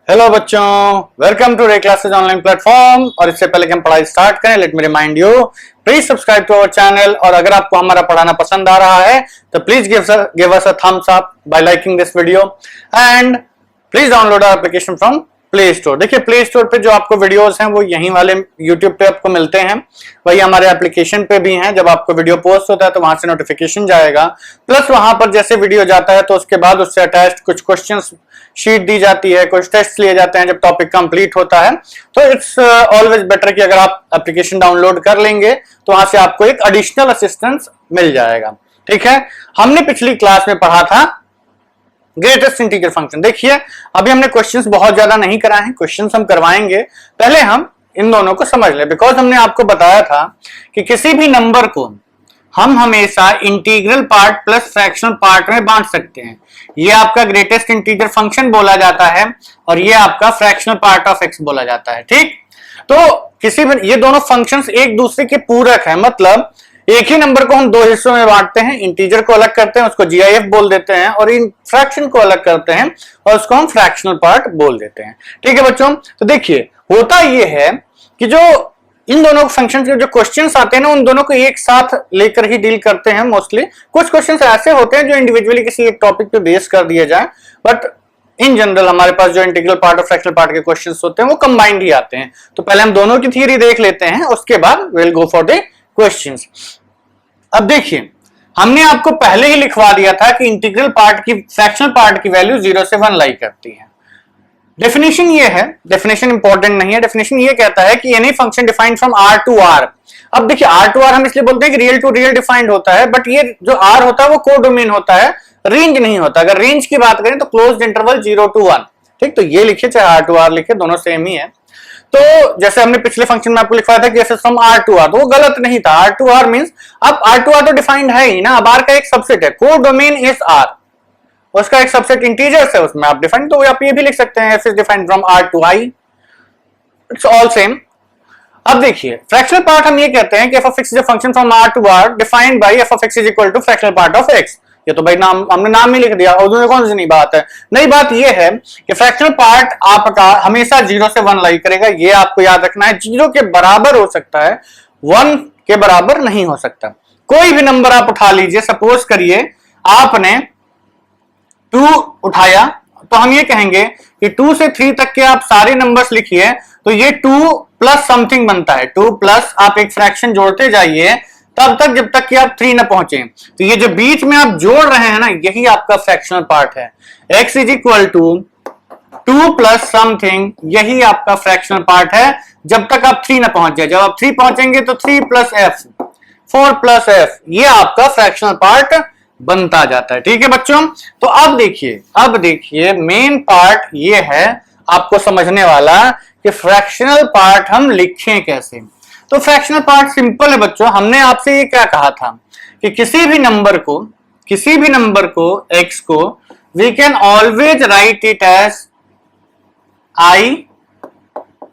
Hello बच्चों, welcome to Ray classes online platform. और इससे पहले कि हम पढ़ाई स्टार्ट करें, let me remind you, please subscribe to our channel. और अगर आपको हमारा पढ़ाना पसंद आ रहा है तो please give us a thumbs up by liking this video and please download our application from play store. देखिए, प्ले स्टोर पे जो आपको वीडियोस हैं वो यहीं वाले यूट्यूब पे आपको मिलते हैं, वही हमारे एप्लीकेशन पे भी हैं। जब आपको वीडियो पोस्ट होता है तो वहां से नोटिफिकेशन जाएगा, प्लस वहां पर जैसे वीडियो जाता है तो उसके बाद उससे अटैच्ड कुछ क्वेश्चंस शीट दी जाती है, कुछ टेस्ट लिए जाते हैं जब टॉपिक कंप्लीट होता है। तो इट्स ऑलवेज बेटर कि अगर आप एप्लीकेशन डाउनलोड कर लेंगे तो वहां से आपको एक एडिशनल असिस्टेंस मिल जाएगा। ठीक है, हमने पिछली क्लास में पढ़ा था ग्रेटेस्ट इंटीजर फंक्शन। देखिए, अभी हमने क्वेश्चंस बहुत ज्यादा नहीं कराए हैं, क्वेश्चंस हम करवाएंगे, पहले हम इन दोनों को समझ लें। बिकॉज हमने आपको बताया था कि किसी भी नंबर को हम हमेशा integral part plus fractional part में बांट सकते हैं। ये आपका ग्रेटेस्ट इंटीजर फंक्शन बोला जाता है और ये आपका फ्रैक्शनल पार्ट ऑफ एक्स बोला जाता है। ठीक, तो किसी भी ये दोनों फंक्शंस एक दूसरे के पूरक है, मतलब एक ही नंबर को हम दो हिस्सों में बांटते हैं, इंटीजर को अलग करते हैं, उसको जीआईएफ बोल देते हैं, और इन फ्रैक्शन को अलग करते हैं और उसको हम फ्रैक्शनल पार्ट बोल देते हैं। ठीक है बच्चों, तो देखिए होता यह है कि जो इन दोनों फंक्शन के जो क्वेश्चंस आते हैं ना, उन दोनों को एक साथ लेकर ही डील करते हैं मोस्टली। कुछ क्वेश्चंस ऐसे होते हैं जो इंडिविजुअली किसी एक टॉपिक पे बेस कर दिए जाए, बट इन जनरल हमारे पास जो इंटीग्रल पार्ट और फ्रैक्शनल पार्ट के क्वेश्चंस होते हैं वो कंबाइंड ही आते हैं। तो पहले हम दोनों की थ्योरी देख लेते हैं, उसके बाद will go for the questions. अब देखिए, हमने आपको पहले ही लिखवा दिया था कि इंटीग्रल पार्ट की फ्रैक्शनल पार्ट की वैल्यू 0 से 1 लाई करती है। डेफिनेशन ये है, डेफिनेशन इंपॉर्टेंट नहीं है, डेफिनेशन ये कहता है कि any function defined from R to R. अब देखिए, आर टू आर हम इसलिए बोलते हैं कि रियल टू रियल डिफाइंड होता है, बट ये जो आर होता है वो कोडोमेन होता है, रेंज नहीं होता। अगर रेंज की बात करें तो क्लोज्ड इंटरवल 0 to 1। ठीक, तो ये लिखे चाहे आर टू आर लिखे, दोनों सेम ही है। तो जैसे हमने पिछले फंक्शन में आपको लिखवाया था कि जैसे फ्रॉम आर टू आर, तो वो गलत नहीं था। आर टू आर मींस अब आर टू आर तो डिफाइंड है ही ना, अब आर का एक सबसेट है, कोडोमेन इज आर, उसका एक सबसेट इंटीजर्स है, उसमें आप डिफाइंड, तो आप ये भी लिख सकते हैं F is defined from R to I, it's all same. अब देखिए, फ्रैक्शनल पार्ट हम ये कहते हैं कि F of X is a function from R to R defined by F of X is equal to fractional part of X. ये तो भाई नाम हमने नाम ही लिख दिया, और उसमें कौन सी नई बात है। नई बात ये है कि फ्रैक्शनल पार्ट आपका हमेशा 0 से 1 लाई करेगा, ये आपको याद रखना है। 0 के बराबर हो सकता है, 1 के बराबर नहीं हो सकता। कोई भी नंबर आप उठा लीजिए, सपोज करिए आपने 2 उठाया, तो हम ये कहेंगे कि 2 से 3 तक के आप सारे नंबर्स लिखिए, तो ये 2 प्लस समथिंग बनता है। 2 प्लस आप एक फ्रैक्शन जोड़ते जाइए तब तक जब तक कि आप 3 न पहुंचे। तो ये जो बीच में आप जोड़ रहे हैं ना, यही आपका फ्रैक्शनल पार्ट है। x is equal to 2 plus something, यही आपका फ्रैक्शनल पार्ट है जब तक आप 3 न पहुंच जाए। जब आप 3 पहुंचेंगे तो 3 प्लस एफ, 4 प्लस एफ, ये आपका फ्रैक्शनल पार्ट बनता जाता है। ठीक है बच्चों, तो अब देखिए मेन पार्ट ये है आपको समझने वाला कि फ्रैक्शनल पार्ट हम लिखें कैसे। तो फ्रैक्शनल पार्ट सिंपल है बच्चों, हमने आपसे ये क्या कहा था कि किसी भी नंबर को x को we can always write it as i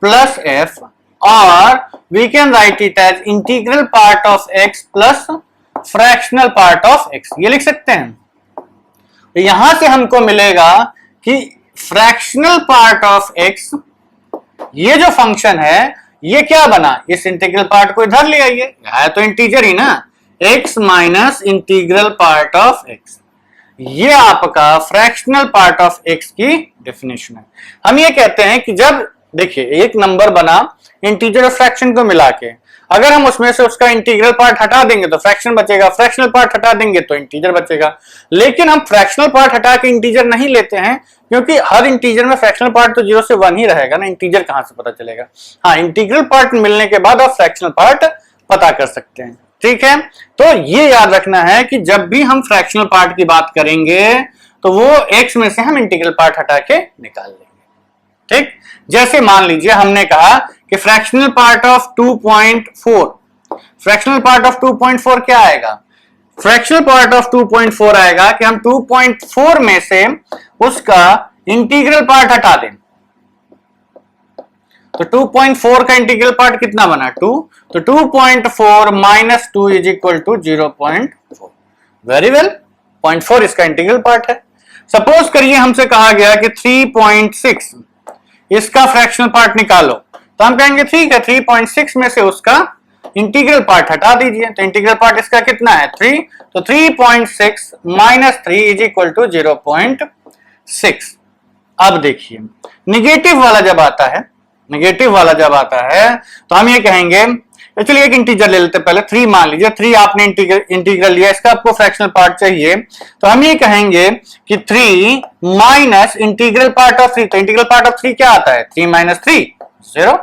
plus f, और we can write it as integral part of x plus fractional part of x, ये लिख सकते हैं। तो यहां से हमको मिलेगा कि फ्रैक्शनल पार्ट ऑफ x, ये जो फंक्शन है ये क्या बना, इस इंटीग्रल पार्ट को इधर ले आइए, है तो इंटीजर ही ना, x minus integral part of x, ये आपका फ्रैक्शनल पार्ट ऑफ x की डेफिनेशन है। हम ये कहते हैं कि जब देखिए एक नंबर बना इंटीजर और फ्रैक्शन को मिला के, अगर हम उसमें से उसका इंटीग्रल पार्ट हटा देंगे तो फ्रैक्शन बचेगा, फ्रैक्शनल पार्ट हटा देंगे तो इंटीजर बचेगा। लेकिन हम फ्रैक्शनल पार्ट हटा के इंटीजर नहीं लेते हैं, क्योंकि हर इंटीजर में फ्रैक्शनल पार्ट तो 0 से 1 ही रहेगा ना, इंटीजर कहां से पता चलेगा। हाँ, इंटीग्रल पार्ट मिलने के बाद आप फ्रैक्शनल पार्ट पता कर सकते हैं। ठीक है, तो ये याद रखना है कि जब भी हम फ्रैक्शनल पार्ट की बात करेंगे तो वो x में से हम इंटीग्रल पार्ट हटा के निकाल लेंगे। ठीक, जैसे मान लीजिए हमने कहा कि fractional part of 2.4, fractional part of 2.4 क्या आएगा, फ्रैक्शनल पार्ट ऑफ 2.4 आएगा कि हम 2.4 में से उसका इंटीग्रल पार्ट हटा दें। तो 2.4 का इंटीग्रल पार्ट कितना बना, 2, तो 2.4 minus 2 is equal to 0.4। Very well, 0.4 इसका इंटीग्रल पार्ट है। सपोज करिए हमसे कहा गया कि 3.6, इसका फ्रैक्शनल पार्ट निकालो, तो हम कहेंगे ठीक है 3.6 में से उसका इंटीग्रल पार्ट हटा दीजिए, तो इंटीग्रल पार्ट इसका कितना है 3, तो 3.6 माइनस 3 इज इक्वल टू 0.6। अब देखिए निगेटिव वाला जब आता है, नेगेटिव वाला जब आता है तो हम ये कहेंगे, चलिए एक इंटीजर ले लेते हैं पहले, 3 मान लीजिए, 3 आपने इंटीग्रल लिया, इसका आपको फ्रैक्शनल पार्ट चाहिए, तो हम ये कहेंगे कि 3 माइनस इंटीग्रल पार्ट ऑफ 3, तो इंटीग्रल पार्ट ऑफ 3 क्या आता है 3 माइनस 3 0।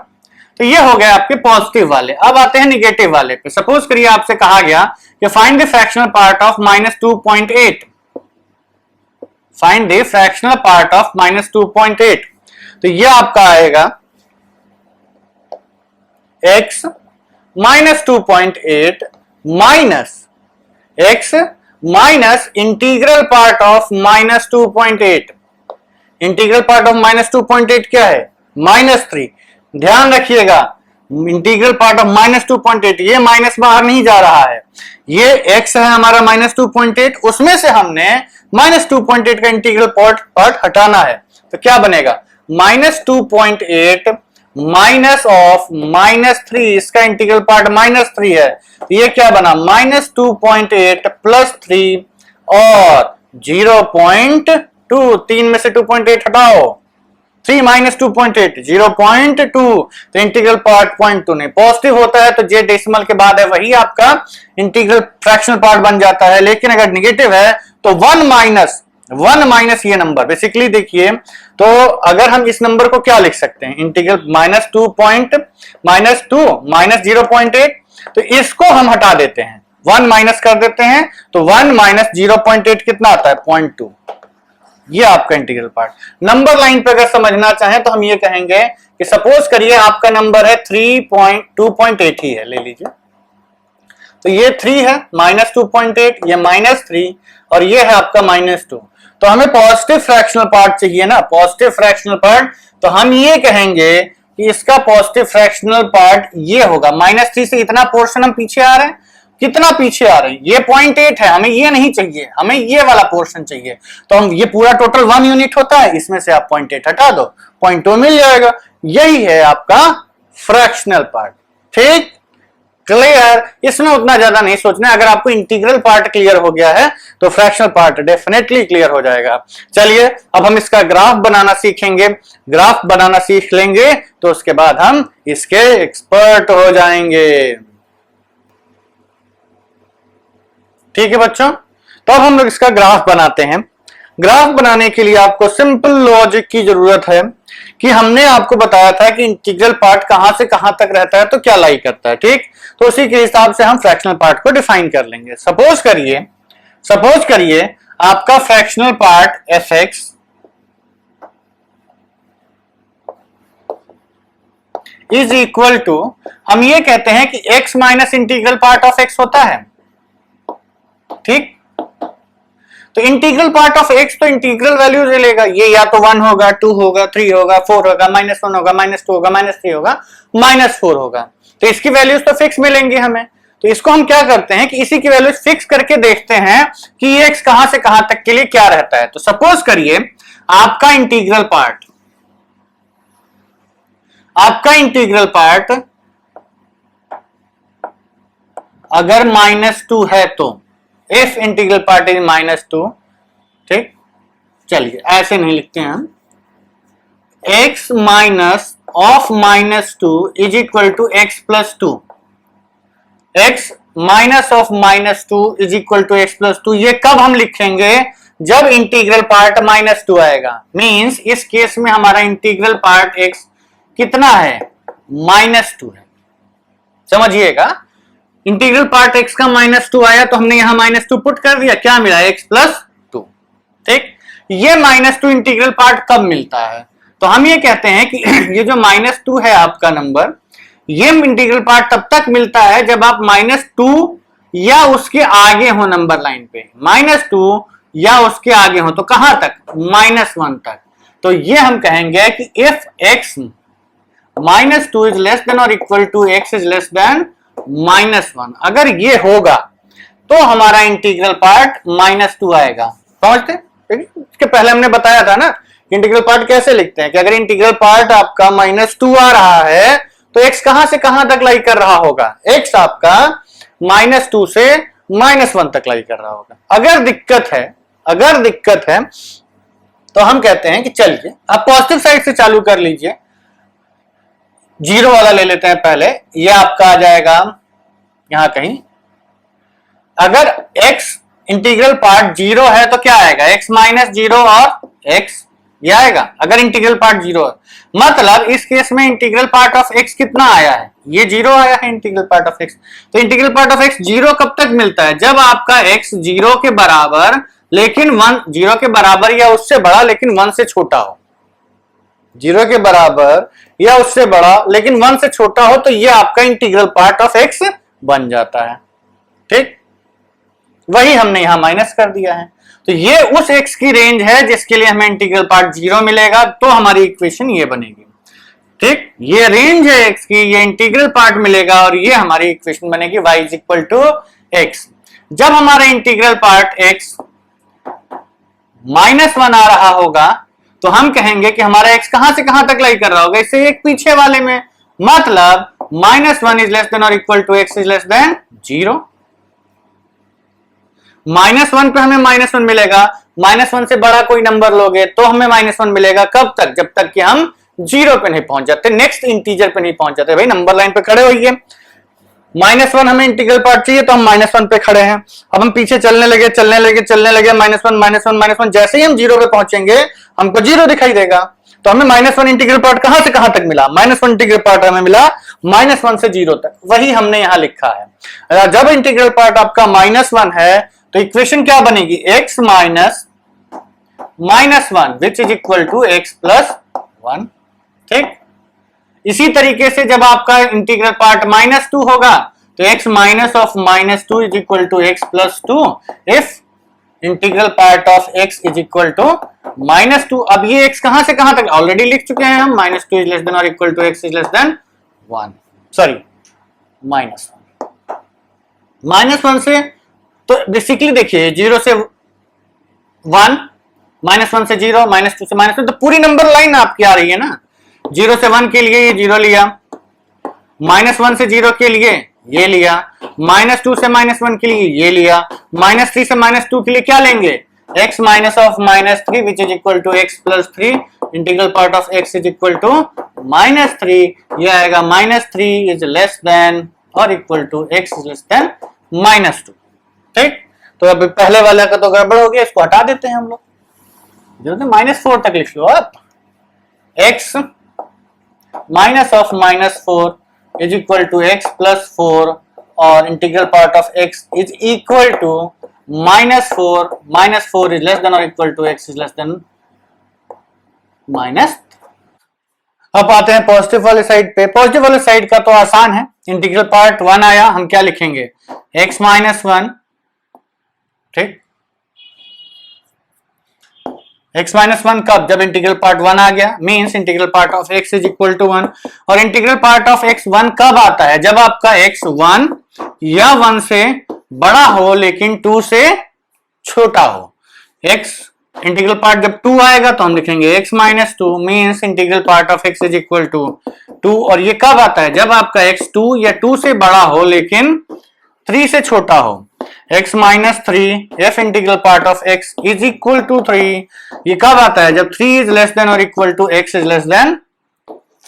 तो ये हो गया आपके पॉजिटिव वाले। अब आते हैं निगेटिव वाले पे। सपोज करिए आपसे कहा गया कि find the fractional part of -2.8, find the fractional part of -2.8, तो ये आपका आएगा x -2.8 minus x minus integral part of -2.8, integral part of -2.8 क्या है -3। ध्यान रखिएगा इंटीग्रल पार्ट ऑफ -2.8, ये माइनस बाहर नहीं जा रहा है, ये x है हमारा -2.8, उसमें से हमने -2.8 का इंटीग्रल पार्ट हटाना है, तो क्या बनेगा -2.8 माइनस ऑफ -3, इसका इंटीग्रल पार्ट -3 है, तो ये क्या बना -2.8 प्लस 3 और 0.2, 3 में से 2.8 हटाओ, 3 माइनस 2.8 0.2, तो इंटीग्रल पार्ट 0.2 नहीं, पॉजिटिव होता है तो जे डेसिमल के बाद है वही आपका इंटीग्रल फ्रैक्शनल पार्ट बन जाता है, लेकिन अगर निगेटिव है तो 1 माइनस ये नंबर, बेसिकली देखिए, तो अगर हम इस नंबर को क्या लिख सकते हैं, इंटीग्रल -2 माइनस 0.8, तो इसको हम हटा देते हैं, 1 माइनस कर देते हैं, तो 1 माइनस 0.8 कितना आता है 0.2, ये आपका इंटीग्रल पार्ट। नंबर लाइन पे अगर समझना चाहें तो हम ये कहेंगे कि सपोज करिए आपका नंबर है 3.2.8 ही है, ले लीजिए, तो ये 3 है -2.8, ये -3 और ये है आपका -2, तो हमें पॉजिटिव फ्रैक्शनल पार्ट चाहिए ना, पॉजिटिव फ्रैक्शनल पार्ट, तो हम ये कहेंगे कि इसका पॉजिटिव फ्रैक्शनल पार्ट ये होगा, -3 से इतना पोर्शन हम पीछे आ रहे हैं, कितना पीछे आ रहे हैं, ये 0.8 है, हमें ये नहीं चाहिए, हमें ये वाला पोर्शन चाहिए, तो हम ये पूरा टोटल 1 यूनिट होता है, इसमें से आप 0.8 हटा दो, 0.2 मिल जाएगा, यही है आपका फ्रैक्शनल पार्ट। ठीक, क्लियर, इसमें उतना ज्यादा नहीं सोचना, अगर आपको इंटीग्रल पार्ट क्लियर हो गया है तो फ्रैक्शनल पार्ट डेफिनेटली क्लियर हो जाएगा। चलिए अब हम इसका ग्राफ बनाना सीखेंगे, ग्राफ बनाना सीख लेंगे तो उसके बाद हम इसके एक्सपर्ट हो जाएंगे। ठीक है बच्चों, तो अब हम लोग इसका ग्राफ बनाते हैं। ग्राफ बनाने के लिए आपको सिंपल लॉजिक की जरूरत है कि हमने आपको बताया था कि इंटीग्रल पार्ट कहां से कहां तक रहता है तो क्या लाई करता है, ठीक, तो उसी के हिसाब से हम फ्रैक्शनल पार्ट को डिफाइन कर लेंगे। सपोज करिए आपका fractional part fx is equal to, हम ये कहते हैं कि x minus integral part of x होता है, ठीक, तो इंटीग्रल पार्ट ऑफ x तो इंटीग्रल वैल्यू ले लेगा, ये या तो 1 होगा, 2 होगा, 3 होगा, 4 होगा, -1 होगा, -2 होगा, -3 होगा, -4 होगा, तो इसकी वैल्यूज तो फिक्स मिलेंगी हमें। तो इसको हम क्या करते हैं कि इसी की वैल्यूज फिक्स करके देखते हैं कि ये x कहां से कहां तक के लिए क्या रहता है। तो सपोज करिए आपका इंटीग्रल पार्ट अगर -2 है तो इफ इंटीग्रल पार्ट इज -2, ठीक, चलिए ऐसे नहीं लिखते हैं हम, x minus of -2 is equal to x plus 2, x minus of -2 is equal to x plus 2, ये कब हम लिखेंगे जब इंटीग्रल पार्ट -2 आएगा, मींस इस केस में हमारा इंटीग्रल पार्ट x कितना है -2 है, समझिएगा, इंटीग्रल पार्ट x का -2 आया तो हमने यहां -2 पुट कर दिया, क्या मिला x प्लस 2, ठीक, ये -2 इंटीग्रल पार्ट कब मिलता है, तो हम ये कहते हैं कि ये जो -2 है आपका नंबर, ये इंटीग्रल पार्ट तब तक मिलता है जब आप -2 या उसके आगे हो नंबर लाइन पे, -2 या उसके आगे हो, तो कहां तक -1 तक, तो ये हम कहेंगे कि if x -2 is less than और equal to x is less than -1, अगर ये होगा तो हमारा इंटीग्रल पार्ट -2 आएगा, समझते, इसके पहले हमने बताया था ना, कि इंटीग्रल पार्ट कैसे लिखते हैं कि अगर इंटीग्रल पार्ट आपका -2 आ रहा है तो x कहां से कहां तक लाई कर रहा होगा, x आपका -2 से -1 तक लाई कर रहा होगा। अगर दिक्कत है तो हम कहते हैं कि चलिए आप पॉजिटिव साइड से चालू कर लीजिए, 0 वाला ले लेते हैं पहले, यह आपका आ जाएगा यहां कहीं। अगर x इंटीग्रल पार्ट 0 है तो क्या आएगा, x -0 और x ये आएगा। अगर इंटीग्रल पार्ट 0 है मतलब इस केस में इंटीग्रल पार्ट ऑफ x कितना आया है, ये 0 आया है इंटीग्रल पार्ट ऑफ x। तो इंटीग्रल पार्ट ऑफ x 0 कब तक मिलता है, जब आपका x 0 के बराबर लेकिन 0 के बराबर या उससे बड़ा लेकिन 1 से छोटा हो, 0 के बराबर या उससे बड़ा लेकिन 1 से छोटा हो, तो ये आपका इंटीग्रल पार्ट ऑफ x बन जाता है। ठीक, वही हमने यहां माइनस कर दिया है। तो ये उस x की रेंज है जिसके लिए हमें इंटीग्रल पार्ट 0 मिलेगा, तो हमारी इक्वेशन ये बनेगी। ठीक, ये रेंज है x की, ये इंटीग्रल पार्ट मिलेगा और ये हमारी इक्वेशन बनेगी y = x। जब हमारा इंटीग्रल पार्ट x -1 आ रहा होगा तो हम कहेंगे कि हमारा x कहां से कहां तक लाई कर रहा होगा, इससे एक पीछे वाले में, मतलब -1 ≤ x < 0। -1 पे हमें -1 मिलेगा, -1 से बड़ा कोई नंबर लोगे तो हमें -1 मिलेगा। कब तक, जब तक कि हम 0 पे नहीं पहुंच जाते, नेक्स्ट इंटीजर पे नहीं पहुंच जाते। भाई नंबर लाइन पे खड़े होइए, -1 हमें इंटीग्रल पार्ट चाहिए तो हम -1 पे खड़े हैं। अब हम पीछे चलने लगे -1 जैसे ही हम 0 पे पहुंचेंगे हमको 0 दिखाई देगा। तो हमें -1 इंटीग्रल पार्ट कहां से कहां तक मिला, -1 इंटीग्रल पार्ट हमें मिला -1 से 0 तक, वही हमने यहां लिखा है। जब इंटीग्रल पार्ट आपका -1 है तो इक्वेशन क्या बनेगी, x -1 which is equal to x + 1। ठीक, इसी तरीके से जब आपका इंटीग्रल पार्ट -2 होगा तो x -2 is equal to x + 2 if integral part of x is equal to -2। अब ये x कहां से कहां तक ऑलरेडी लिख चुके हैं हम, -2 इज लेस देन और equal to x is less than 1, sorry -1 से, तो बेसिकली देखिए 0 से 1, -1 से 0, -2 से -1, तो पूरी नंबर लाइन आपकी आ रही है ना। 0 से 1 के लिए ये 0 लिया, -1 से 0 के लिए ये लिया, -2 से -1 के लिए ये लिया, -3 से -2 के लिए क्या लेंगे, x -3 which is equal to x + 3, integral part of x is equal to -3, ये आएगा -3 इज लेस देन और equal to x is less than -2। ठीक, तो अब पहले वाला का तो गड़बड़ हो गया, इसको हटा देते हैं हम लोग, -4 तक लिख लो आप। x -4 is equal to x + 4 और integral part of x is equal to -4 is less than और equal to x is less than -। अब आते हैं पॉजिटिव वाले साइड पे। पॉजिटिव वाले साइड का तो आसान है, इंटीग्रल पार्ट 1 आया, हम क्या लिखेंगे, x -1। ठीक, x -1 कब, जब इंटीग्रल पार्ट 1 आ गया, means integral part of x is equal to 1। और इंटीग्रल पार्ट ऑफ x 1 कब आता है, जब आपका x 1 या 1 से बड़ा हो लेकिन 2 से छोटा हो। x इंटीग्रल पार्ट जब 2 आएगा तो हम लिखेंगे x -2 means integral part of x is equal to 2। और ये कब आता है, जब आपका x 2 या 2 से बड़ा हो लेकिन 3 से छोटा हो। x -3 if integral part of x is equal to 3, ये कब आता है, जब 3 इज लेस देन और equal to x is less than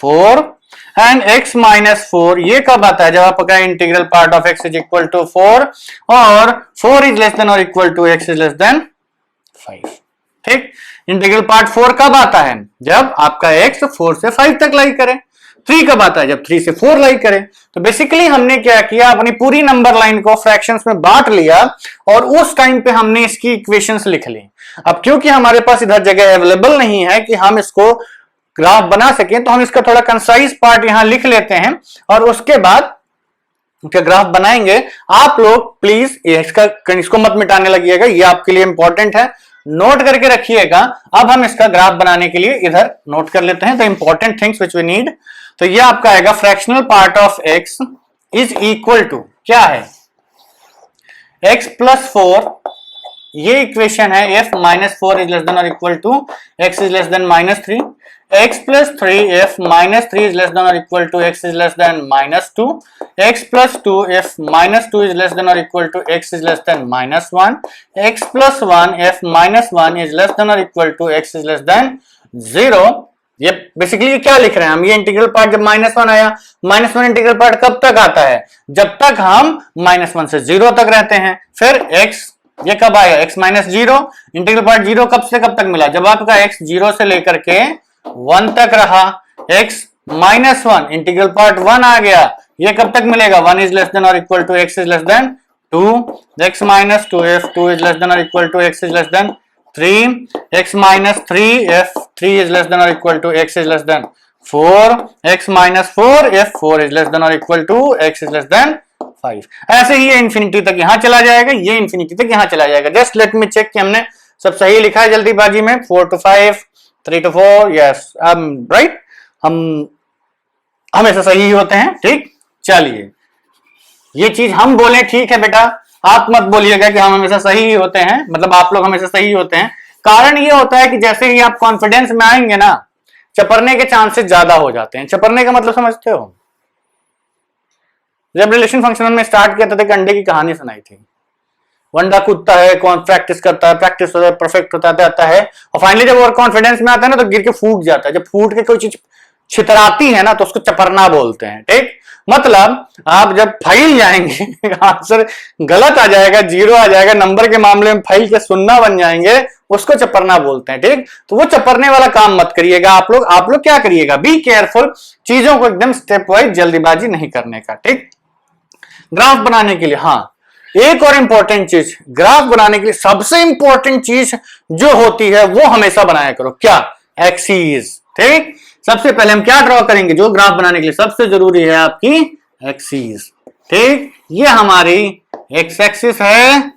4। And x -4 ये कब आता है, जब आपका integral part of x is equal to 4 और 4 इज लेस देन और equal to x is less than 5। ठीक, इंटीग्रल पार्ट 4 कब आता है, जब आपका x 4 से 5 तक लाई करे। 3 कब आता है, जब 3 से 4 लाई करे। तो बेसिकली हमने क्या किया, अपनी पूरी नंबर लाइन को फ्रैक्शंस में बांट लिया और उस टाइम पे हमने इसकी इक्वेशंस लिख ली। अब क्योंकि हमारे पास इधर जगह अवेलेबल नहीं है कि हम इसको ग्राफ बना सकें, तो हम इसका थोड़ा कंसाइज पार्ट यहां लिख लेते हैं और उसके बाद ग्राफ बनाएंगे। आप लोग प्लीज इसको मत मिटाने लगिएगा, ये आपके लिए इंपॉर्टेंट है, नोट करके रखिएगा। अब हम इसका ग्राफ बनाने के लिए इधर नोट कर लेते हैं the important things which we need. तो ये आपका आएगा fractional part of x is equal to क्या है, x + 4 ये इक्वेशन है if -4 is less than or equal to x is less than -3, x plus 3 if -3 is less than or equal to x is less than -2, x plus 2 if -2 is less than or equal to x is less than -1, x plus 1 if -1 is less than or equal to x is less than 0। ये basically क्या लिख रहे हैं हम, ये integral part जब -1 आया, -1 integral part कब तक आता है, जब तक हम -1 से 0 तक रहते हैं। फिर x ये कब आया, x -0, इंटीग्रल पार्ट 0 कब से कब तक मिला, जब आपका x 0 से लेकर के 1 तक रहा। x -1 इंटीग्रल पार्ट 1 आ गया, ये कब तक मिलेगा, 1 इज लेस देन और equal to x is less than 2, x -2 if 2 is less than or equal to x is less than 3, x -3 if 3 is less than or equal to x is less than 4, x -4 if 4 is less than or equal to x is less than 5। ऐसे ही ये infinity तक यहां चला जाएगा, ये infinity तक यहां चला जाएगा। जस्ट लेट मी चेक कि हमने सब सही लिखा है जल्दीबाजी में। 4 to 5, 3 to 4, यस राइट, हम हमेशा सही ही होते हैं। ठीक, चलिए ये चीज हम बोले ठीक है बेटा, आप मत बोलिएगा कि हम हमेशा सही ही होते हैं, मतलब आप लोग हमेशा सही होते हैं। कारण ये होता है कि जैसे ही आप कॉन्फिडेंस में आएंगे ना, चपरने के चांसेस ज्यादा हो जाते हैं। चपरने का मतलब समझते हो, जब रिलेशन फंक्शन में स्टार्ट किया था तो अंडे की कहानी सुनाई थी। वंडा कूदता है, कौन प्रैक्टिस करता है, प्रैक्टिस होता है, परफेक्ट होता जाता है, और फाइनली जब वो कॉन्फिडेंस में आता है ना तो गिर के फूट जाता है। जब फूट के कोई चीज छितराती है ना तो उसको चपरना बोलते हैं। ठीक, मतलब आप जब फैल जाएंगे, आंसर गलत आ जाएगा, 0 आ जाएगा, नंबर के मामले में फैल के सुन्ना बन जाएंगे, उसको चपरना बोलते हैं। ठीक, तो वो चपरने वाला काम मत करिएगा आप लोग क्या करिएगा, बी केयरफुल, चीजों को एकदम स्टेप वाइज जल्दीबाजी नहीं करने का। ठीक, ग्राफ बनाने के लिए, हाँ एक और इंपॉर्टेंट चीज, ग्राफ बनाने के लिए सबसे इंपॉर्टेंट चीज जो होती है वो हमेशा बनाया करो, क्या, एक्सिस। ठीक, सबसे पहले हम क्या ड्रॉ करेंगे, जो ग्राफ बनाने के लिए सबसे जरूरी है आपकी एक्सिस। ठीक, ये हमारी एक्स एक्सिस है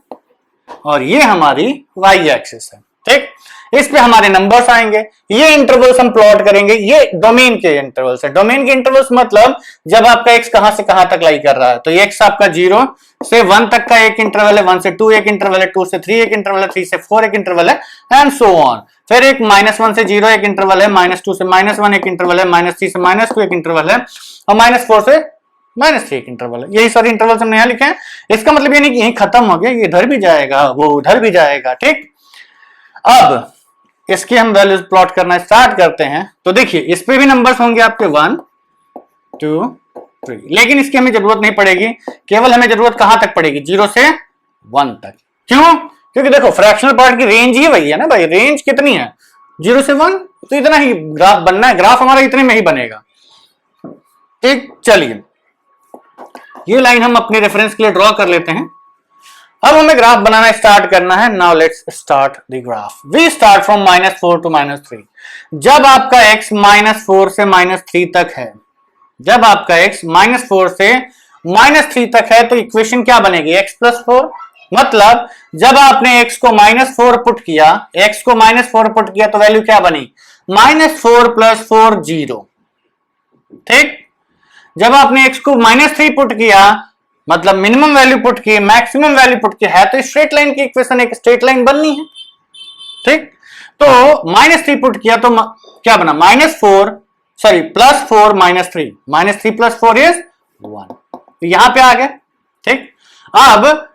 और ये हमारी वाई एक्सिस है। ठीक, इस पे हमारे नंबर्स आएंगे, ये इंटरवल्स हम प्लॉट करेंगे, ये डोमेन के इंटरवल्स है। डोमेन के इंटरवल्स मतलब जब आपका एक्स कहां से कहां तक लाई कर रहा है, तो ये एक्स आपका 0 से 1 तक का एक इंटरवल है, 1 से 2 एक इंटरवल है, 2 से 3 एक इंटरवल है, 3 से 4 एक इंटरवल है, एंड सो ऑन। फिर एक -1 से 0 एक इंटरवल है, -2 से -1 एक इंटरवल है, -3 से -2 एक इंटरवल है, और -4 से -3 एक इंटरवल है। यही सारे इंटरवल्स हमने यहां लिखे हैं। इसका मतलब ये नहीं कि यही खत्म हो गया, ये इधर भी जाएगा, वो उधर भी जाएगा। ठीक, अब इसकी हम वैल्यूज प्लॉट करना स्टार्ट करते हैं। तो देखिए इस पे भी नंबर्स होंगे आपके 1 2 3, लेकिन इसकी हमें जरूरत नहीं पड़ेगी, केवल हमें जरूरत कहां तक पड़ेगी, 0 से 1 तक। क्यों, क्योंकि देखो फ्रैक्शनल पार्ट की रेंज ही वही है ना भाई, रेंज कितनी है, 0 से 1, तो इतना ही ग्राफ बनना है, ग्राफ हमारा इतने में ही बनेगा। ठीक, चलिए ये लाइन हम अपने रेफरेंस के लिए ड्रॉ कर लेते हैं। अब हमें ग्राफ बनाना स्टार्ट करना है। Now let's start the graph. We start from -4 to -3। जब आपका x -4 से -3 तक है, जब आपका x -4 से -3 तक है, तो इक्वेशन क्या बनेगी, x + 4। मतलब जब आपने x को -4 पुट किया, x को -4 पुट किया तो वैल्यू क्या बनी, -4 + 4 0। ठीक, जब आपने x को -3 पुट किया, मतलब मिनिमम वैल्यू पुट की, मैक्सिमम वैल्यू पुट की है, तो स्ट्रेट लाइन की इक्वेशन एक स्ट्रेट लाइन बननी है। ठीक, तो -3 पुट किया तो क्या बना, +4 -3, -3 + 4 इज 1, तो यहां पे आ गया। ठीक, अब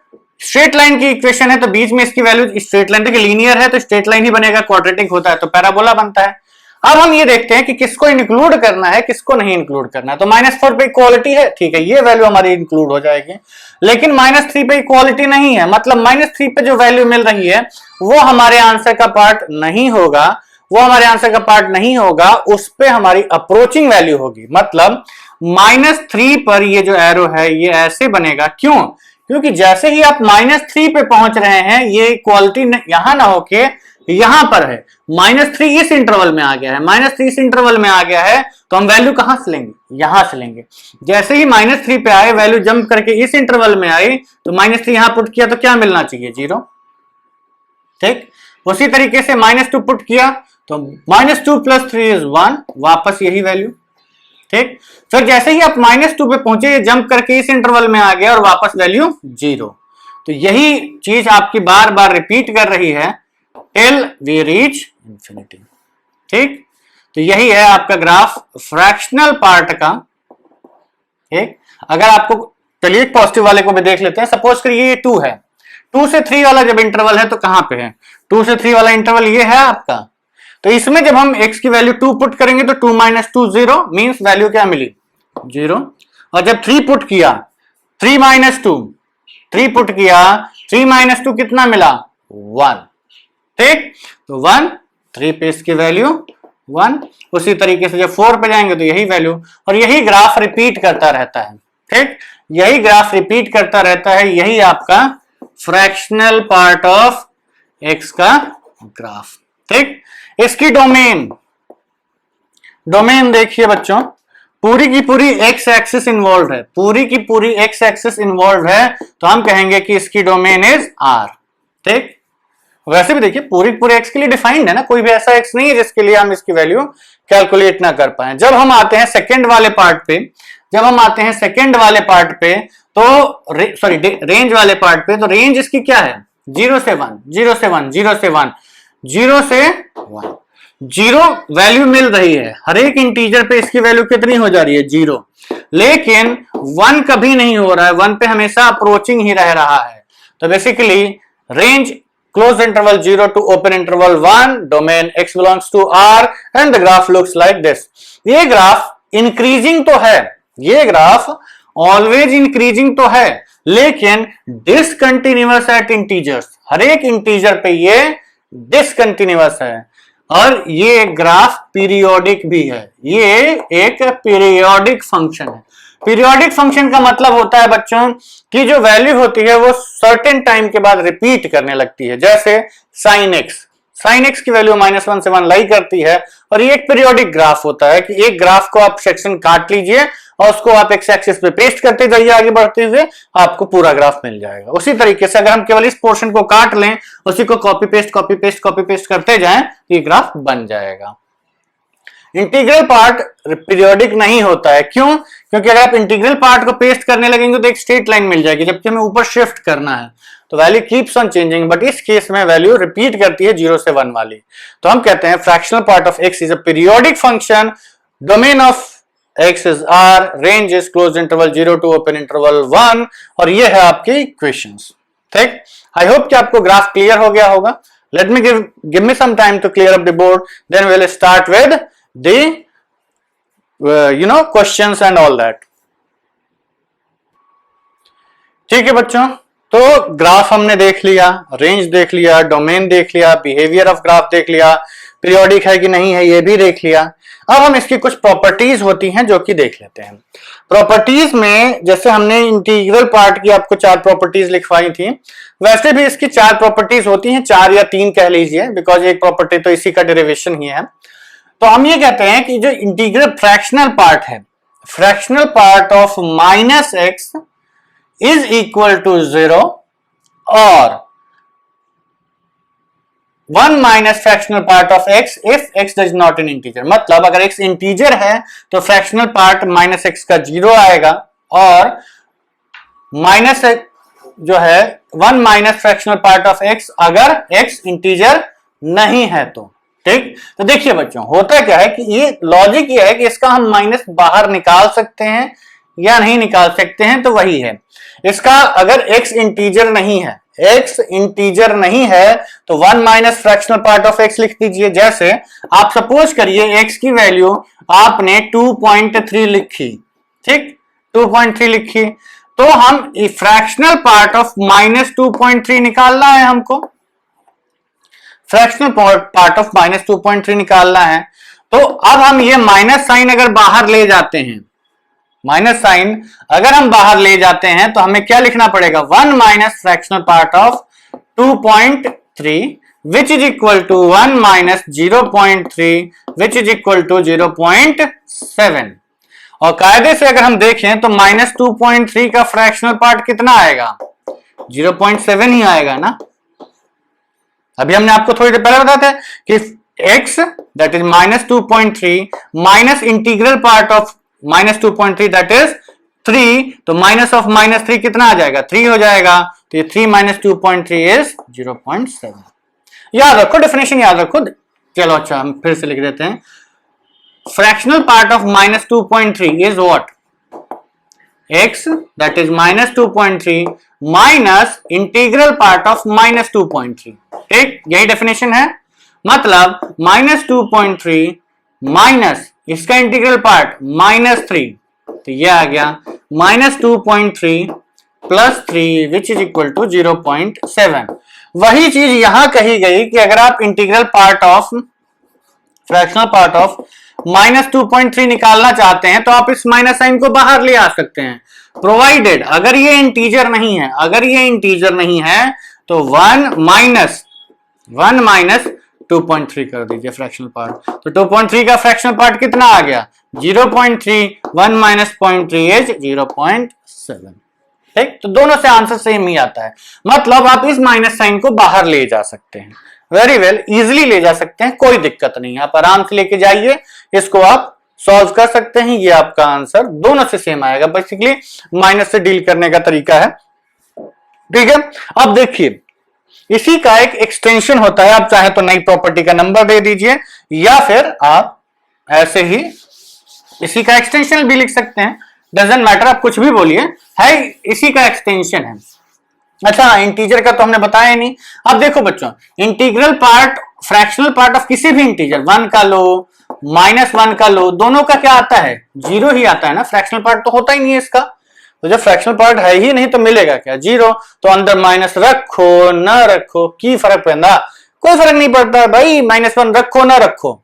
स्ट्रेट लाइन की इक्वेशन है तो बीच में इसकी वैल्यू, स्ट्रेट लाइन देखिए लीनियर है तो स्ट्रेट लाइन ही बनेगा, क्वाड्रेटिक होता है तो पैराबोला बनता है। अब हम ये देखते हैं कि किसको इंक्लूड करना है, किसको नहीं इंक्लूड करना है। तो -4 पे इक्वालिटी है, ठीक है, ये वैल्यू हमारी इंक्लूड हो जाएगी, लेकिन -3 पे इक्वालिटी नहीं है, मतलब -3 पे जो वैल्यू मिल रही है वो हमारे आंसर का पार्ट नहीं होगा, वो हमारे आंसर का पार्ट नहीं होगा, उस पे हमारी अप्रोचिंग वैल्यू होगी। मतलब -3 पर ये जो एरो है ये ऐसे बनेगा, क्यों, क्योंकि जैसे ही आप -3 पे पहुंच रहे हैं, ये इक्वालिटी यहां ना होके यहां पर है, -3 इस इंटरवल में आ गया है, -3 इस इंटरवल में आ गया है, तो हम वैल्यू कहां से लेंगे, यहां से लेंगे। जैसे ही -3 पे आए, वैल्यू जंप करके इस इंटरवल में आई, तो -3 यहां पुट किया तो क्या मिलना चाहिए, 0। ठीक, उसी तरीके से -2 पुट किया तो -2 + 3 = 1, वापस यही वैल्यू। ठीक, फिर जैसे ही आप -2 पे पहुंचे, जंप करके इस इंटरवल में आ गया और वापस वैल्यू 0। तो यही चीज आपकी बार बार रिपीट कर रही है टिल वी रीच इंफिनिटी। ठीक, तो यही है आपका ग्राफ फ्रैक्शनल पार्ट का। ठीक, अगर आपको, चलिए पॉजिटिव वाले को भी देख लेते हैं। सपोज करिए ये 2 है, 2 से 3 वाला जब इंटरवल है तो कहां पे है, 2 से 3 वाला इंटरवल ये है आपका। तो इसमें जब हम x की वैल्यू 2 पुट करेंगे तो 2 - 2 0 मींस वैल्यू क्या मिली 0। और जब 3 पुट किया 3 - 2 3 पुट किया 3 - 2 कितना मिला 1। ठीक, तो 1 3 पे इसकी वैल्यू 1। उसी तरीके से जब 4 पे जाएंगे तो यही वैल्यू, और यही ग्राफ रिपीट करता रहता है। ठीक, यही ग्राफ रिपीट करता रहता है, यही आपका फ्रैक्शनल पार्ट ऑफ x का ग्राफ। ठीक, इसकी डोमेन देखिए बच्चों, पूरी की पूरी एक्स एक्सिस इन्वॉल्व है, पूरी की पूरी एक्स एक्सिस इन्वॉल्व है, तो हम कहेंगे कि इसकी डोमेन इज आर। ठीक, वैसे भी देखिए पूरी पूरे एक्स के लिए डिफाइंड है ना, कोई भी ऐसा एक्स नहीं है जिसके लिए हम इसकी वैल्यू कैलकुलेट ना कर पाए। जब हम आते हैं सेकंड वाले पार्ट पे, तो सॉरी रेंज वाले पार्ट पे, तो रेंज इसकी क्या है 0 से 1, 0 से 1, 0 से 1, 0 से 1, 0 वैल्यू मिल रही है। हर एक इंटीजर पे इसकी वैल्यू कितनी हो जा रही है 0, लेकिन 1 कभी नहीं हो रहा है, 1 पे हमेशा अप्रोचिंग ही रह रहा है। तो basically range close interval 0 to open interval 1, domain x belongs to R and the graph looks like this। ये ग्राफ इंक्रीजिंग तो है, ये ग्राफ ऑलवेज इंक्रीजिंग तो है, लेकिन डिसकंटिन्यूअस एट इंटीजर्स। हर एक इंटीजर पे ये डिसकंटिन्यूअस है, और ये ग्राफ पीरियोडिक भी है। ये एक पीरियोडिक फंक्शन है। पीरियोडिक फंक्शन का मतलब होता है बच्चों कि जो वैल्यू होती है वो सर्टेन टाइम के बाद रिपीट करने लगती है। जैसे साइन एक्स की वैल्यू -1 से 1 लाई करती है, और ये एक पीरियोडिक ग्राफ होता है कि एक ग्राफ को आप सेक्शन काट लीजिए और उसको आप एक्स एक्सिस पे पेस्ट करते जाइए, आगे बढ़ते हुए आपको पूरा ग्राफ मिल जाएगा। उसी तरीके से अगर हम केवल इस पोर्शन को काट लें, उसी को कॉपी पेस्ट करते जाएं, तो ये ग्राफ बन जाएगा। इंटीग्रल पार्ट पीरियोडिक नहीं होता है, क्यों? क्योंकि अगर आप इंटीग्रल पार्ट को पेस्ट करने लगेंगे तो एक स्ट्रेट लाइन मिल जाएगी, जबकि हमें ऊपर शिफ्ट करना है, तो value keeps on changing. But इस केस में वैल्यू रिपीट करती है 0 से 1 वाली। तो हम कहते हैं fractional part of x is a periodic function, domain of x is r, range is close interval 0 to open interval 1, और ये है आपके इक्वेशंस। ठीक, आई होप कि आपको ग्राफ क्लियर हो गया होगा। Let me give me some time to clear up the board, then we will start with the questions and all that। ठीक है बच्चों, तो ग्राफ हमने देख लिया, रेंज देख लिया, डोमेन देख लिया, बिहेवियर ऑफ ग्राफ देख लिया, पीरियोडिक है कि नहीं है ये भी देख लिया। अब हम इसकी कुछ प्रॉपर्टीज होती हैं जो कि देख लेते हैं। प्रॉपर्टीज में जैसे हमने इंटीग्रल पार्ट की आपको 4 प्रॉपर्टीज लिखवाई थी, वैसे भी इसकी 4 प्रॉपर्टीज होती हैं, 4 या 3 कह लीजिए, बिकॉज एक प्रॉपर्टी तो इसी का डेरिवेशन ही है। तो हम ये कहते हैं कि जो इंटीग्रल फ्रैक्शनल पार्ट है, fractional part of -x is equal to 0 और 1 minus fractional part of x if x does not in integer. मतलब अगर x इंटीजर है तो फ्रैक्शनल पार्ट -x का 0 आएगा, और माइनस जो है 1 minus fractional part of x अगर x इंटीजर नहीं है तो। ठीक, तो देखिए बच्चों होता क्या है कि ये लॉजिक ये है कि इसका हम माइनस बाहर निकाल सकते हैं या नहीं निकाल सकते हैं, तो वही है इसका। अगर x इंटीजर नहीं है, x इंटीजर नहीं है तो 1 minus fractional part of x लिख दीजिए। जैसे आप सपोज करिए x की वैल्यू आपने 2.3 लिखी, ठीक 2.3 लिखी, तो हम फ्रैक्शनल पार्ट ऑफ -2.3 निकालना है हमको, फ्रैक्शनल पार्ट ऑफ -2.3 निकालना है। तो अब हम ये माइनस साइन अगर बाहर ले जाते हैं, माइनस साइन अगर हम बाहर ले जाते हैं तो हमें क्या लिखना पड़ेगा 1 minus fractional part of 2.3 which is equal to 1 minus 0.3 which is equal to 0.7। और कायदे से अगर हम देखें तो -2.3 का फ्रैक्शनल पार्ट कितना आएगा 0.7 ही आएगा ना। अभी हमने आपको थोड़ी देर पहले बताया था कि x that is -2.3 minus integral part of -2.3 that is 3, तो माइनस ऑफ माइनस 3 कितना आ जाएगा, 3 हो जाएगा। तो ये 3 माइनस 2.3 इज 0.7। याद रखो, डेफिनेशन याद रखो। चलो अच्छा, हम फिर से लिख देते हैं। Fractional part of minus 2.3 is what, x, that is minus 2.3 minus integral part of minus 2.3। ठीक, यही डेफिनेशन है। मतलब माइनस 2.3 माइनस इसका इंटीग्रल पार्ट माइनस 3, तो ये आ गया minus 2.3 plus 3 which is equal to 0.7। वही चीज यहां कही गई कि अगर आप integral part of, fractional part of minus 2.3 निकालना चाहते हैं तो आप इस माइनस साइन को बाहर ले आ सकते हैं, प्रोवाइडेड अगर ये इंटीजर नहीं है। अगर ये इंटीजर नहीं है तो 1 माइनस 2.3 कर दीजिए फ्रैक्शनल पार्ट। तो 2.3 का फ्रैक्शनल पार्ट कितना आ गया, 0.3, 1 माइनस 0.3 इज 0.7। ठीक, तो दोनों से आंसर सेम ही आता है। मतलब आप इस माइनस साइन को बाहर ले जा सकते हैं, वेरी वेल, इजिली ले जा सकते हैं, कोई दिक्कत नहीं है। आप आराम से लेके जाइए, इसको आप सॉल्व कर सकते हैं। ये आपका आंसर दोनों से सेम आएगा, बेसिकली माइनस से डील करने का तरीका है। ठीक है, अब देखिए इसी का एक एक्सटेंशन होता है। आप चाहे तो नई प्रॉपर्टी का नंबर दे दीजिए या फिर आप ऐसे ही इसी का एक्सटेंशन भी लिख सकते हैं, डजंट मैटर, आप कुछ भी बोलिए, है इसी का एक्सटेंशन है। अच्छा, इंटीजर का तो हमने बताया नहीं। अब देखो बच्चों, integral part, fractional part of किसी भी इंटीजर, 1 का लो माइनस 1 का लो, दोनों का क्या आता है, 0 ही आता है ना। फ्रैक्शनल पार्ट तो होता ही नहीं है इसका, तो जब फ्रैक्शनल पार्ट है ही नहीं तो मिलेगा क्या, 0। तो अंदर माइनस रखो ना रखो की फर्क पड़ता, कोई फर्क नहीं पड़ता भाई, -1 रखो ना रखो।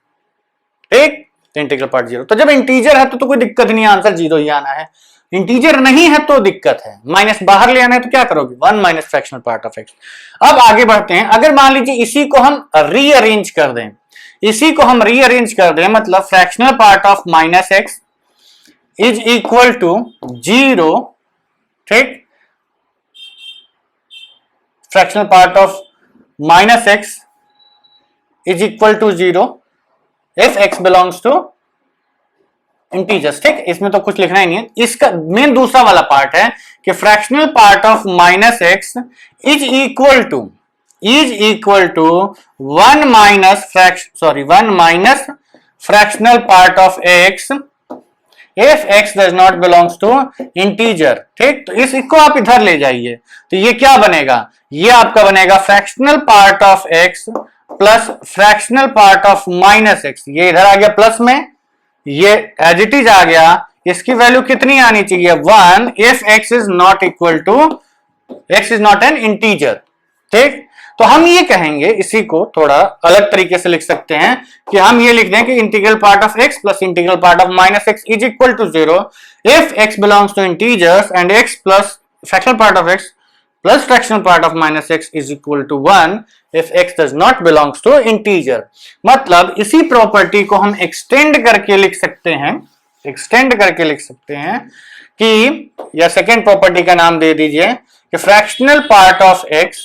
ठीक, इंटीग्रल पार्ट 0। तो जब इंटीजर है तो कोई दिक्कत नहीं, आंसर 0 ही आना है। इंटीजर नहीं है तो दिक्कत है, माइनस बाहर ले आना है तो क्या करोगे, 1 minus fractional part of x। अब आगे बढ़ते हैं। अगर मान लीजिए इसी को हम रीअरेंज कर दें, मतलब fractional part of minus x is equal to 0। ठीक, fractional part of minus x is equal to 0 if x belongs to integers. ठीक, इसमें तो कुछ लिखना ही नहीं है। इसका मेन दूसरा वाला पार्ट है कि fractional part of minus x is equal to 1 minus fractional part of x if x does not belongs to integer. ठीक, तो इसको आप इधर ले जाइए, तो ये क्या बनेगा, ये आपका बनेगा fractional part of x plus fractional part of minus x. ये इधर आ गया प्लस में, ये एज इट इज आ गया। इसकी वैल्यू कितनी आनी चाहिए, 1 if x is not equal to, x is not an integer. ठीक, तो हम ये कहेंगे, इसी को थोड़ा अलग तरीके से लिख सकते हैं कि हम ये लिख दें कि integral part of x plus integral part of minus x is equal to 0 if x belongs to integers and x plus fractional part of x plus fractional part of minus x is equal to 1 if x does not belongs to integer। मतलब इसी property को हम extend करके लिख सकते हैं, कि या सेकेंड प्रॉपर्टी का नाम दे दीजिए कि fractional part of x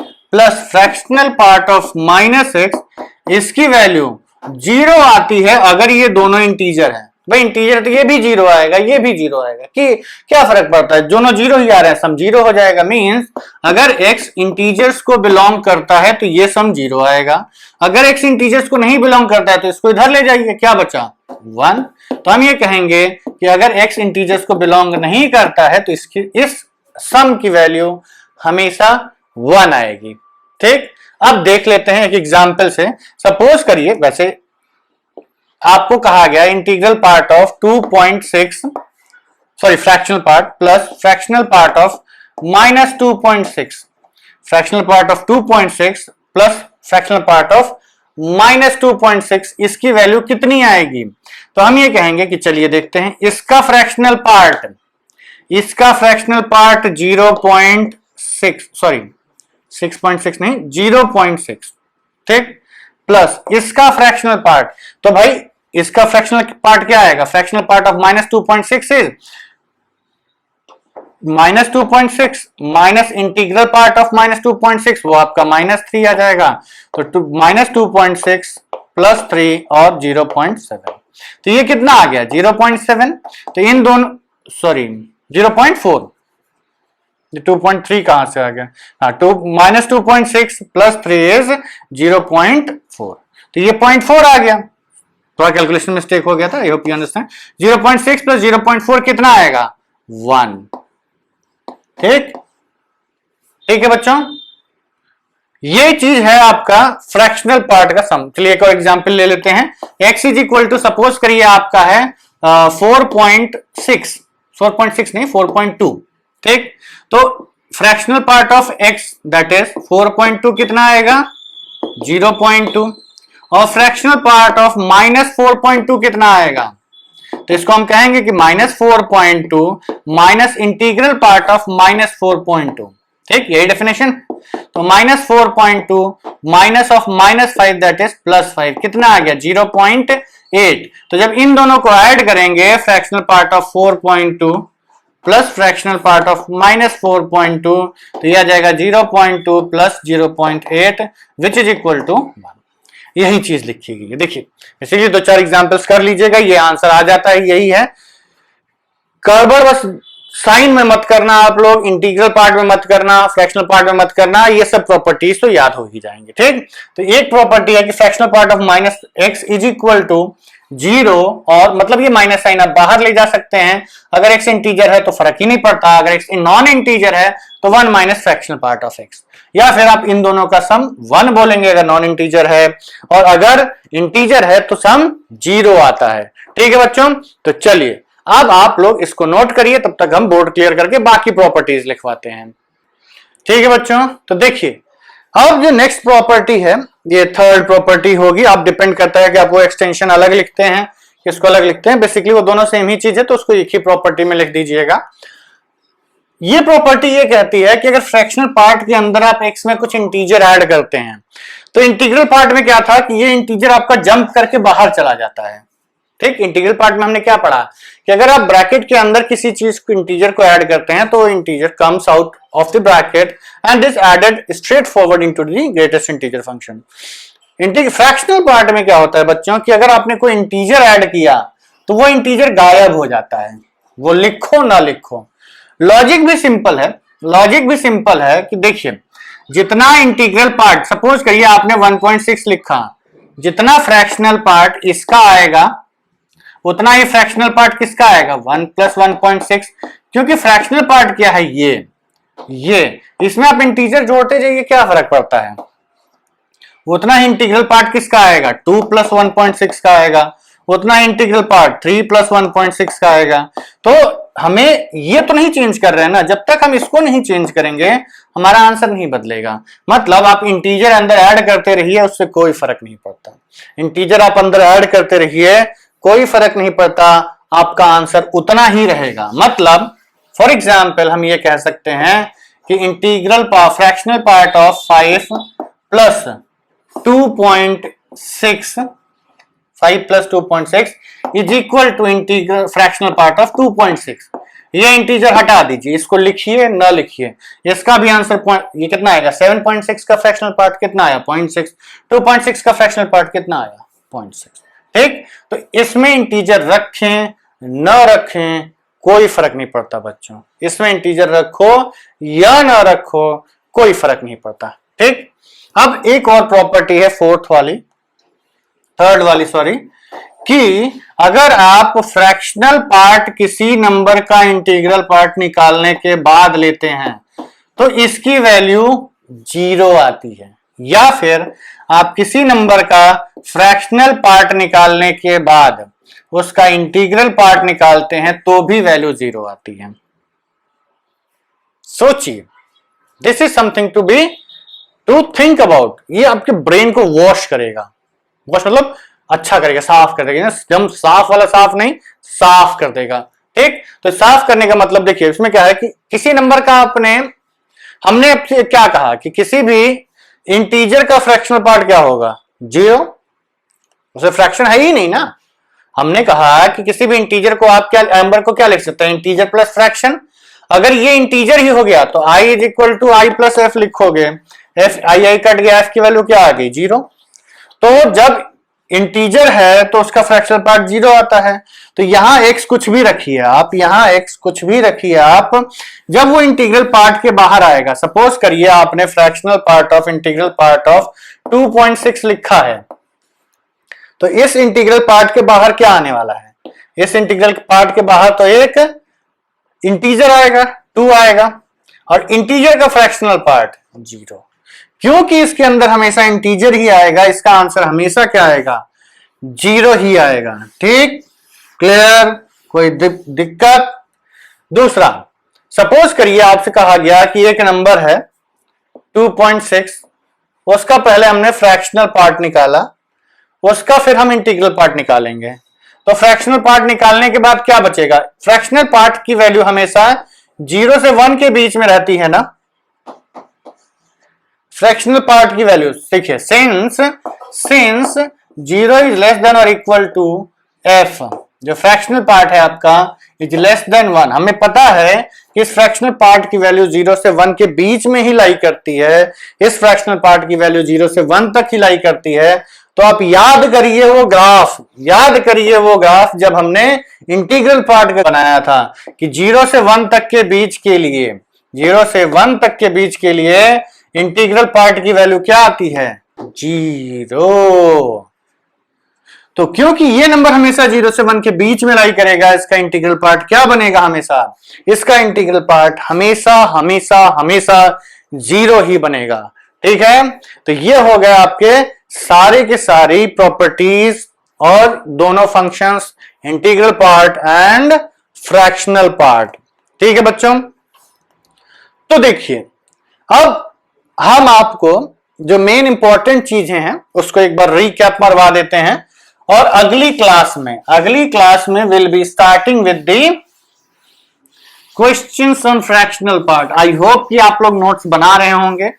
plus fractional part of minus x, इसकी वैल्यू 0 आती है अगर ये दोनों इंटीजर हैं। भाई इंटीजर तो ये भी 0 आएगा, ये भी 0 आएगा, कि क्या फर्क पड़ता है, दोनों 0 ही आ रहे हैं, सम 0 हो जाएगा। मींस अगर x इंटीजर्स को बिलोंग करता है तो ये सम 0 आएगा, अगर x इंटीजर्स को नहीं बिलोंग करता है तो इसको इधर ले जाइए, क्या बचा 1। तो हम ये कहेंगे कि अगर x इंटीजर्स को बिलोंग नहीं करता है तो इसकी इस सम की वैल्यू हमेशा 1 आएगी। ठीक, अब देख लेते हैं एक एग्जाम्पल से। सपोज करिए, वैसे आपको कहा गया integral part of 2.6 fractional part plus fractional part of minus 2.6, fractional part of 2.6 plus fractional part of minus 2.6, इसकी वैल्यू कितनी आएगी। तो हम ये कहेंगे कि चलिए देखते हैं, इसका फ्रैक्शनल पार्ट 6.6 नहीं 0.6। ठीक, प्लस इसका फ्रैक्शनल पार्ट, तो भाई इसका फ्रैक्शनल पार्ट क्या आएगा, fractional part of minus 2.6 is minus 2.6 minus integral part of minus 2.6, वो आपका -3 आ जाएगा। तो माइनस 2.6 प्लस 3 और 0.7, तो ये कितना आ गया 0.7। तो इन दोनों सॉरी 0.4, 2.3 कहां से आ गया, हाँ, -2.6 प्लस 3 इज 0.4, तो ये 0.4 आ गया, थोड़ा कैलकुलेशन मिस्टेक हो गया था, I hope you understand. 0.6 plus 0.4 कितना आएगा, 1। ठीक, ठीक है बच्चों, ये चीज है आपका फ्रैक्शनल पार्ट का सम। चलिए एक और एग्जांपल ले लेते हैं। x is equal to, suppose करिए आपका है 4.6 नहीं 4.2। ठीक, तो fractional part of x that is 4.2 कितना आएगा, 0.2, और फ्रैक्शनल पार्ट ऑफ -4.2 कितना आएगा, तो इसको हम कहेंगे कि -4.2 माइनस इंटीग्रल पार्ट ऑफ -4.2। ठीक, यही डेफिनेशन। तो -4.2 माइनस ऑफ -5 दैट इज +5 कितना आ गया, 0.8। तो जब इन दोनों को ऐड करेंगे, fractional part of 4.2 plus fractional part of -4.2, तो यह आ जाएगा 0.2 plus 0.8 which is equal to 1। यही चीज लिखी गई है, देखिए इसीलिए 2-4 एग्जांपल्स कर लीजिएगा, ये आंसर आ जाता है, यही है। गड़बड़ बस साइन में मत करना आप लोग, इंटीग्रल पार्ट में मत करना, फ्रैक्शनल पार्ट में मत करना, ये सब प्रॉपर्टीज तो याद हो ही जाएंगे। ठीक, तो एक प्रॉपर्टी है कि fractional part of -x is equal to 0, और मतलब ये माइनस साइन आप बाहर ले जा सकते हैं। अगर x इंटीजर है तो फर्क ही नहीं पड़ता, अगर x नॉन इंटीजर है तो 1 minus fractional part of x, या फिर आप इन दोनों का सम 1 बोलेंगे अगर नॉन इंटीजर है, और अगर इंटीजर है तो सम 0 आता है। ठीक है बच्चों, तो चलिए अब आप लोग इसको नोट करिए, तब तक हम बोर्ड क्लियर करके बाकी प्रॉपर्टीज लिखवाते हैं। ठीक है बच्चों, तो देखिए अब जो नेक्स्ट प्रॉपर्टी है ये थर्ड प्रॉपर्टी होगी। आप डिपेंड करता है कि आप वो एक्सटेंशन अलग लिखते हैं किसको अलग लिखते हैं, बेसिकली वो दोनों सेम ही चीज है, तो उसको एक ही प्रॉपर्टी में लिख दीजिएगा। ये प्रॉपर्टी ये कहती है कि अगर फ्रैक्शनल पार्ट के अंदर आप x में कुछ इंटीजर ऐड करते हैं, तो इंटीग्रल पार्ट में क्या था कि ये इंटीजर आपका जंप करके बाहर चला जाता है। ठीक, इंटीग्रल पार्ट में हमने क्या पढ़ा कि अगर आप ब्रैकेट के अंदर किसी चीज को इंटीजर को ऐड करते हैं तो integer comes out of the bracket and is added straight forward into the greatest integer function. Fractional part में क्या होता है बच्चों कि अगर आपने कोई इंटीजर ऐड किया तो वो इंटीजर गायब हो जाता है, वो लिखो ना लिखो। लॉजिक भी सिंपल है, लॉजिक भी सिंपल है कि देखिए जितना इंटीग्रल पार्ट, सपोज करिए आपने 1.6 लिखा, जितना फ्रैक्शनल पार्ट इसका आएगा उतना ही फ्रैक्शनल पार्ट किसका आएगा, 1 प्लस 1.6, क्योंकि फ्रैक्शनल पार्ट क्या है, ये इसमें आप इंटीजर जोड़ते जाइए क्या फर्क पड़ता है, उतना ही इंटीग्रल पार्ट किसका आएगा, 2 प्लस 1.6 का आएगा, उतना ही इंटीग्रल पार्ट 3 प्लस 1.6 का आएगा। तो हमें ये तो नहीं चेंज कर रहे हैं ना, जब तक हम इसको नहीं चेंज करेंगे हमारा आंसर नहीं बदलेगा। मतलब आप इंटीजर अंदर ऐड करते रहिए, उससे कोई फर्क नहीं पड़ता, इंटीजर आप अंदर ऐड करते रहिए कोई फर्क नहीं पड़ता, आपका आंसर उतना ही रहेगा। मतलब फॉर एग्जाम्पल हम ये कह सकते हैं कि integral fractional part of 5 plus 2.6 is equal to integral fractional part of 2.6। ये इंटीजर हटा दीजिए, इसको लिखिए ना लिखिए, इसका भी आंसर ये कितना आएगा, 7.6 का फ्रैक्शनल पार्ट कितना आया, 0.6, 2.6 का फ्रैक्शनल पार्ट कितना आया, 0.6। ठीक, तो इसमें इंटीजर रखें न रखें कोई फर्क नहीं पड़ता बच्चों, इसमें इंटीजर रखो या ना रखो कोई फर्क नहीं पड़ता। ठीक, अब एक और प्रॉपर्टी है थर्ड वाली सॉरी, कि अगर आप फ्रैक्शनल पार्ट किसी नंबर का इंटीग्रल पार्ट निकालने के बाद लेते हैं तो इसकी वैल्यू 0 आती है, या फिर आप किसी नंबर का फ्रैक्शनल पार्ट निकालने के बाद उसका इंटीग्रल पार्ट निकालते हैं तो भी वैल्यू 0 आती है। सोचिए, this is something to think about. ये आपके ब्रेन को वॉश करेगा, वॉश मतलब अच्छा करेगा, साफ कर देगा, एकदम साफ वाला साफ नहीं, साफ कर देगा। ठीक, तो साफ करने का मतलब देखिए इसमें क्या है कि किसी नंबर का हमने आपसे क्या कहा कि किसी भी इंटीजर का फ्रैक्शनल पार्ट क्या होगा, 0, उसे फ्रैक्शन है ही नहीं ना। हमने कहा कि किसी भी इंटीजर को आप क्या नंबर को क्या लिख सकते हैं, इंटीजर प्लस फ्रैक्शन। अगर ये इंटीजर ही हो गया तो i is equal to I plus F लिखोगे, एफ आई कट गया, एफ की वैल्यू क्या आ गई, 0। तो जब इंटीजर है तो उसका फ्रैक्शनल पार्ट 0 आता है। तो यहां x कुछ भी रखिए आप, यहां x कुछ भी रखिए आप, जब वो इंटीग्रल पार्ट के बाहर आएगा, सपोज करिए आपने fractional part of integral part of 2.6 लिखा है, तो इस इंटीग्रल पार्ट के बाहर क्या आने वाला है? इस इंटीग्रल पार्ट के बाहर तो एक इंटीजर आएगा, 2 आएगा, और इंटीजर का फ्रैक्शनल पार्ट 0। क्योंकि इसके अंदर हमेशा इंटीजर ही आएगा, इसका आंसर हमेशा क्या आएगा? 0 ही आएगा। ठीक, क्लियर? कोई दिक्कत? दूसरा, सपोज करिए आपसे कहा गया कि एक नंबर है 2.6, उसका पहले हमने फ्रैक्शनल पार्ट निकाला, उसका फिर हम इंटीग्रल पार्ट निकालेंगे। तो फ्रैक्शनल पार्ट निकालने के बाद क्या बचेगा? फ्रैक्शनल पार्ट की वैल्यू हमेशा 0 से 1 के बीच में रहती है ना। फ्रैक्शनल पार्ट की वैल्यू देखिए, सिंस 0 इज लेस देन और इक्वल टू f, जो फ्रैक्शनल पार्ट है आपका इज लेस देन 1। हमें पता है कि इस फ्रैक्शनल पार्ट की वैल्यू 0 से 1 के बीच में ही लाई करती है, इस फ्रैक्शनल पार्ट की वैल्यू 0 से 1 तक ही लाई करती है। तो आप याद करिए वो ग्राफ, याद करिए वो ग्राफ जब हमने इंटीग्रल पार्ट का बनाया था कि 0 से 1 तक के बीच के लिए, 0 से 1 तक के बीच के लिए इंटीग्रल पार्ट की वैल्यू क्या आती है? 0। तो क्योंकि ये नंबर हमेशा 0 से 1 के बीच में लाई करेगा, इसका इंटीग्रल पार्ट क्या बनेगा? हमेशा इसका इंटीग्रल पार्ट हमेशा हमेशा हमेशा 0 ही बनेगा। ठीक है, तो ये हो गया आपके सारे के सारी प्रॉपर्टीज और दोनों functions, integral part and fractional part. ठीक है बच्चों, तो देखिए अब हम आपको जो मेन इंपॉर्टेंट चीजें हैं उसको एक बार रिकैप मरवा देते हैं, और अगली क्लास में will be starting with the questions on fractional part. I hope कि आप लोग नोट्स बना रहे होंगे।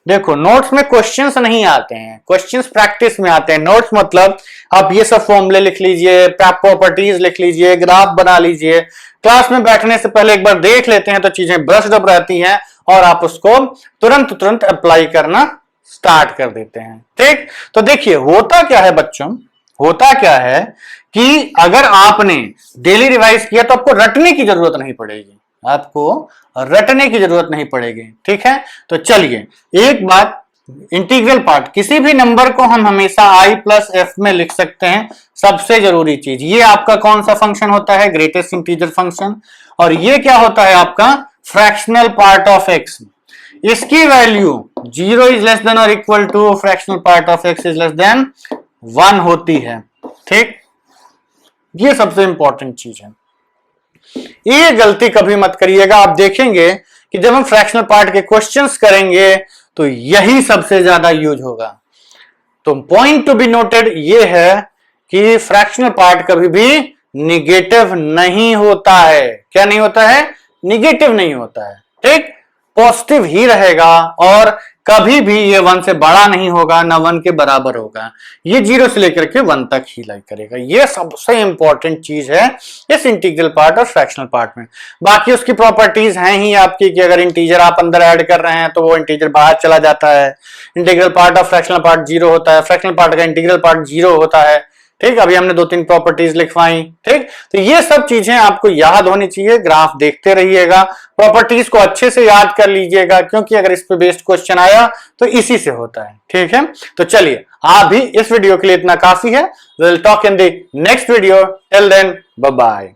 देखो, नोट्स में क्वेश्चंस नहीं आते हैं, क्वेश्चंस प्रैक्टिस में आते हैं। नोट्स मतलब आप ये सब फॉर्मूले लिख लीजिए, प्रॉपर्टीज लिख लीजिए, ग्राफ बना लीजिए, क्लास में बैठने से पहले एक बार देख लेते हैं तो चीजें ब्रश्ड अप रहती हैं और आप उसको तुरंत अप्लाई करना स्टार्ट कर देते हैं। ठीक, तो देखिए होता क्या है बच्चों, होता क्या है कि अगर आपने डेली रिवाइज किया तो आपको रटने की जरूरत नहीं पड़ेगी, आपको रटने की जरूरत नहीं पड़ेगी। ठीक है, तो चलिए एक बात, इंटीग्रल पार्ट, किसी भी नंबर को हम हमेशा i प्लस एफ में लिख सकते हैं। सबसे जरूरी चीज, ये आपका कौन सा फंक्शन होता है? Greatest integer function. और ये क्या होता है? आपका फ्रैक्शनल पार्ट ऑफ x। इसकी वैल्यू 0 इज लेस देन और equal to fractional part of x is less than 1 होती है। ठीक, ये सबसे इंपॉर्टेंट चीज है, ये गलती कभी मत करिएगा। आप देखेंगे कि जब हम फ्रैक्शनल पार्ट के क्वेश्चंस करेंगे तो यही सबसे ज्यादा यूज होगा। तो पॉइंट टू बी नोटेड ये है कि फ्रैक्शनल पार्ट कभी भी निगेटिव नहीं होता है। क्या नहीं होता है? निगेटिव नहीं होता है। ठीक, पॉजिटिव ही रहेगा, और कभी भी ये 1 से बड़ा नहीं होगा, ना 1 के बराबर होगा। ये 0 से लेकर के 1 तक ही लाई करेगा। ये सबसे इंपॉर्टेंट चीज है इस इंटीग्रल पार्ट और फ्रैक्शनल पार्ट में। बाकी उसकी प्रॉपर्टीज हैं ही आपकी कि अगर इंटीजर आप अंदर ऐड कर रहे हैं तो वो इंटीजर बाहर चला जाता है। Integral part of fractional part 0 होता है, फ्रैक्शनल पार्ट का इंटीग्रल पार्ट 0 होता है। ठीक, अभी हमने 2-3 प्रॉपर्टीज लिखवाई। ठीक, तो ये सब चीजें आपको याद होनी चाहिए। ग्राफ देखते रहिएगा, प्रॉपर्टीज को अच्छे से याद कर लीजिएगा, क्योंकि अगर इस पे बेस्ड क्वेश्चन आया तो इसी से होता है। ठीक है, तो चलिए आप भी इस वीडियो के लिए इतना काफी है। Will talk in the next video. Till then, bye bye.